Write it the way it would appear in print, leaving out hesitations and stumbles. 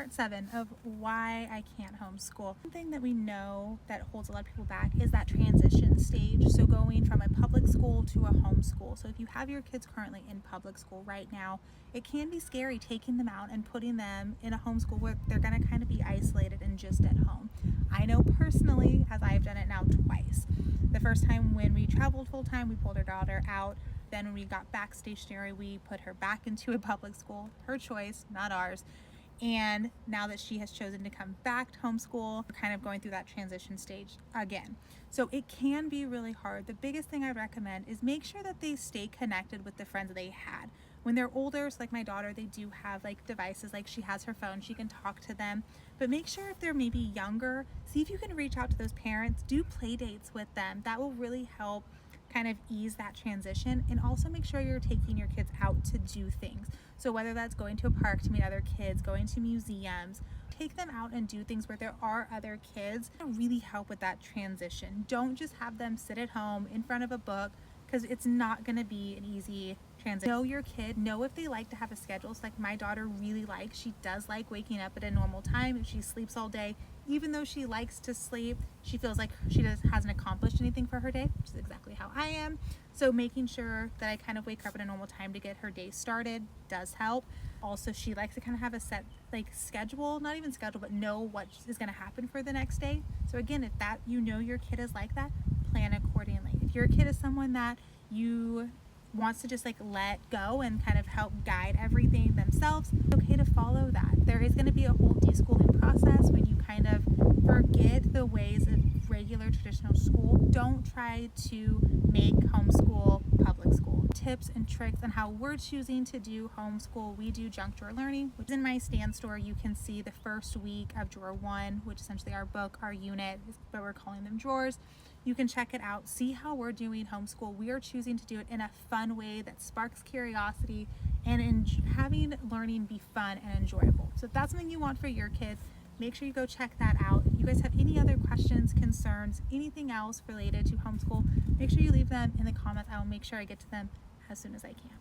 part 7 of why I can't homeschool. One thing that we know that holds a lot of people back is that transition stage. So going from a public school to a homeschool. So if you have your kids currently in public school right now, it can be scary taking them out and putting them in a homeschool where they're going to kind of be isolated and just at home. I know personally, as I've done it now twice. The first time when we traveled full time, we pulled our daughter out. Then when we got back stationary, we put her back into a public school, her choice, not ours. And now that she has chosen to come back to homeschool, we're kind of going through that transition stage again. So it can be really hard. The biggest thing I recommend is make sure that they stay connected with the friends that they had. When they're older, so like my daughter, they do have like devices, like she has her phone, she can talk to them. But make sure if they're maybe younger, see if you can reach out to those parents, do play dates with them. That will really help kind of ease that transition, and also make sure you're taking your kids out to do things. So whether that's going to a park to meet other kids, going to museums, take them out and do things where there are other kids. It'll really help with that transition. Don't just have them sit at home in front of a book, because it's not going to be an easy transition. Know your kid, know if they like to have a schedule. So like my daughter really likes, she does like waking up at a normal time. If she sleeps all day, even though she likes to sleep, she feels like she hasn't accomplished anything for her day, which is exactly how I am. So making sure that I kind of wake her up at a normal time to get her day started does help. Also, she likes to kind of have a set like schedule, not even schedule, but know what is going to happen for the next day. So again, if that, you know, your kid is like that, plan accordingly. If your kid is someone that you wants to just like let go and kind of help guide everything themselves, it's okay to follow that. There is going to be a whole deschooling process when you kind of forget the ways of regular traditional school. Don't try to make homeschool public school. Tips and tricks on how we're choosing to do homeschool. We do junk drawer learning, which is in my stand store. You can see the first week of drawer 1, which is essentially our book, our unit, but we're calling them drawers. You can check it out, see how we're doing homeschool. We are choosing to do it in a fun way that sparks curiosity and having learning be fun and enjoyable. So if that's something you want for your kids, make sure you go check that out. If you guys have any other questions, concerns, anything else related to homeschool, make sure you leave them in the comments. I will make sure I get to them as soon as I can.